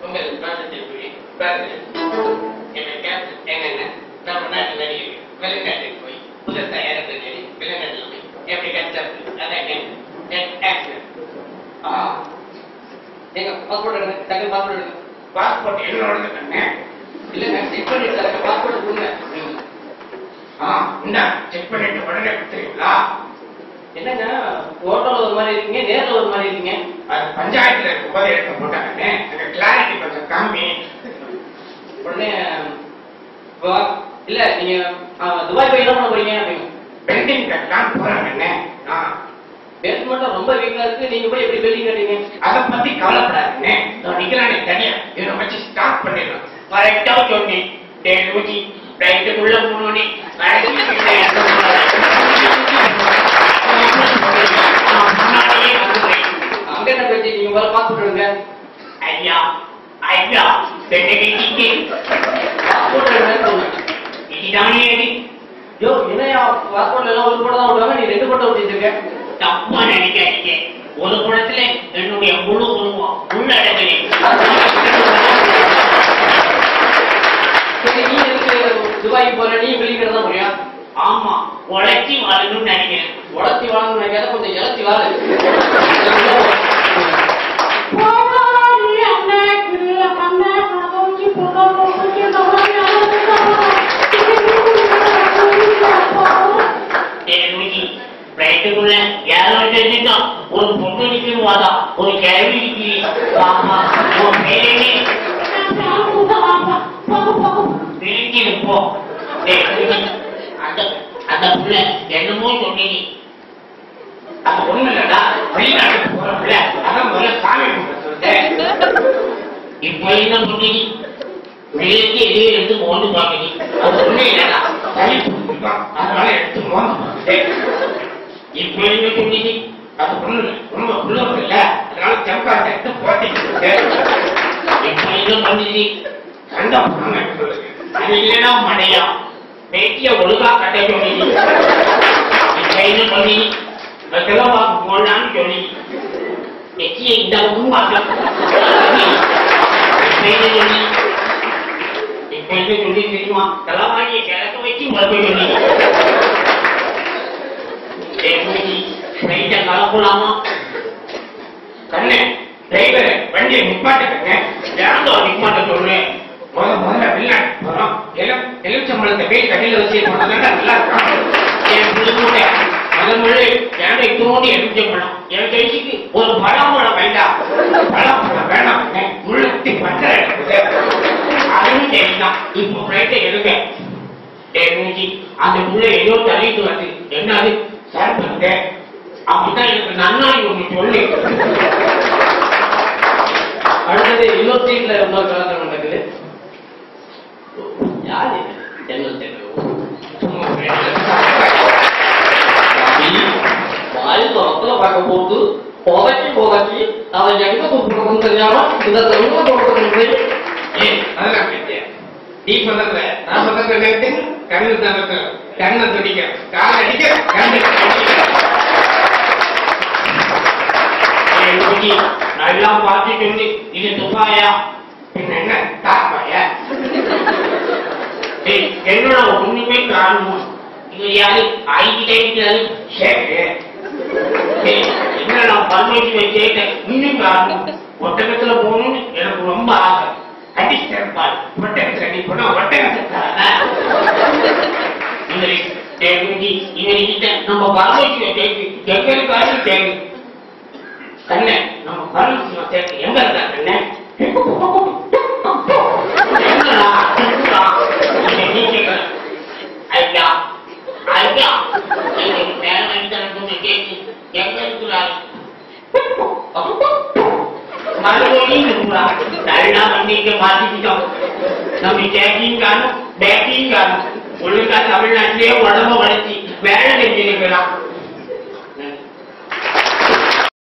உங்கள் காலத்திற்கு என்னென்ன நம்ம நாட்டு நடிகர்கள் வெளிநாட்டுக்கு போய் புதுசா தயாரித்த நடி வெளிநாட்டில் போய் எப்படி கஷ்டம் அதான் எங்க பாஸ்போர்ட் எடுங்க டக்கு பாஸ்போர்ட் எடுங்க பாஸ்போர்ட் என்னோட கண்ணே இல்லைங்க செக் பண்ணிட்டு பாஸ்போர்ட் கொடுங்க இந்த செக் பண்ணிட்டு உடனே கொடுத்துருவீங்களா என்னங்க போட்டோல ஒரு மாதிரி இருக்கீங்க நேரில் ஒரு மாதிரி இருக்கீங்க அது பஞ்சாயத்துல இருக்கும்போது எடுக்க போட்டாங்கன்னு எனக்கு கிளாரிட்டி கொஞ்சம் கம்மி உடனே இல்ல நீங்க துபாய் போய் என்ன பண்ண போறீங்க அப்படின்னு பெண்டிங் கட்டலாம் போறாங்கன்னு பேஸ்மெண்ட் ரொம்ப வீக்கா இருக்கு நீங்க போய் எப்படி பில்டிங் கட்டுறீங்க அதை பத்தி கவலைப்படாதுன்னு நிக்கிறானே தனியா இவனை வச்சு ஸ்டார்ட் பண்ணிடலாம் கரெக்டா சொன்னி ஊச்சி ரைட்டுக்குள்ள போனோன்னே அங்க என்ன பேச்சு நீங்க முதல்ல பாத்துட்டு ஐயா ஐயா யோ என்னையா பாஸ்போர்ட்ல எல்லாம் ஒரு படம் தான் விடுவாங்க நீ 2 படம் விட்டுருக்க தப்பா நினைக்காதீங்க ஒரு படத்துல என்னுடைய முழு குடும்பம் உள்ளடங்கி நீ எதுக்கு துபாய்க்கு போற நீ வெளியிட்டு தான் போறியா ஆமா உழைச்சி வாழணும்னு நினைக்கிறேன் உழைச்சி வாழணும்னு நினைக்காத கொஞ்சம் இழைச்சி வாழு ஒரு பொண்ணு நிற்கிறவாதா ஒரு கேள்வி இருப்போம் அந்த புள்ள என்னமோ சொன்னீங்க அது ஒண்ணு இல்லடா வெளிநாடு போற புள்ள அதான் முதல்ல சாமி சொல்றேன் இப்ப என்ன சொன்னீங்க வெளியே எதையே எடுத்து மோந்து பாக்குறீங்க அது ஒண்ணு இல்லடா சளி அதனால எடுத்து மோந்து பாக்குறேன் இப்ப என்ன சொன்னீங்க அது ஒண்ணு இல்லை ரொம்ப புள்ள இல்ல அதனால செம்பாட்டை எடுத்து போட்டிட்டு இப்ப என்ன பண்ணீங்க சண்டை போனாங்க அது இல்லைன்னா மடையா பேட்டிய ஒழுங்கா கட்ட சொல்லி என்ன பண்ணி செலவாக்கு போடலான்னு சொல்லி எச்சியை இந்த உருவாக்க இப்ப என்ன சொல்லி தெரியுமா செலவாகிய கிழக்க வச்சு மறுபடி சொல்லி கலப்பலாமா கண்ணு டிரைவர் வண்டியை நிப்பாட்டுங்க யாரோ நிப்பாட்ட சொல்றேன் முதல்ல வெளிநாட்டு போறோம் எலுமிச்சம்பழத்தை போய் கடையில வச்சு நல்லா இருக்கும் முதல் இத்தனோடு எலுமிச்சம்பழம் என் கைக்கு ஒரு பழம்பழம் வேண்டாம் பழம்பழம் வேணாம் முள்ளத்தி பற்ற அதுவும் சரிதான் இப்போ பிளைட்டை எடுங்க அந்த முள்ள ஏதோ தள்ளிட்டு வந்து என்னது சார் பண்ணுங்க அப்படிதான் எனக்கு நன்னாடி ஒண்ணு சொல்லு அடுத்தது யூனிவர்சிட்டியில இன்னொரு கலாச்சாரம் நடக்குது யாரு பார்க்க போட்டு போகாச்சு அவன் எங்க கூப்பிட்டு தெரியாம இந்த நீ பண்றதுல நான் பண்றது கண்ணு தரத்துல கண்ணை துடிக்க கால் அடிக்க கண்ணு நல்லா பார்த்துட்டு வந்து இது துப்பாயா என்ன தாப்பாயா என்னோட ஒண்ணுமே காரணம் இது யாரு ஆகிட்டே இருக்கிறாரு என்ன நான் பர்மிஷன் வச்சுட்டேன் இன்னும் காரணம் ஒட்டகத்துல போகணும்னு எனக்கு ரொம்ப ஆசை அடிச்சிருப்பாள் ஒட்டகத்துல நீ போனா ஒட்டகத்துக்கான இவர்கிட்ட நம்ம பர்மிஷன் சேர்த்து எங்க இருக்காரு தேவை கண்ணே நம்ம பர்மிஷன் சேர்த்து எங்க இருக்கா கண்ணே ஐயா ஐயா எங்க இருக்கிறாரு மறுபடியும் நல்லா வண்டிக்கு மாத்திக்கிட்டோம் நம்ம டேக்கிங் காணும் பேக்கிங் காணும் ஒழுங்கா தமிழ்நாட்டிலேயே உடம்ப வளர்ச்சி வேலை செஞ்சிருக்கலாம்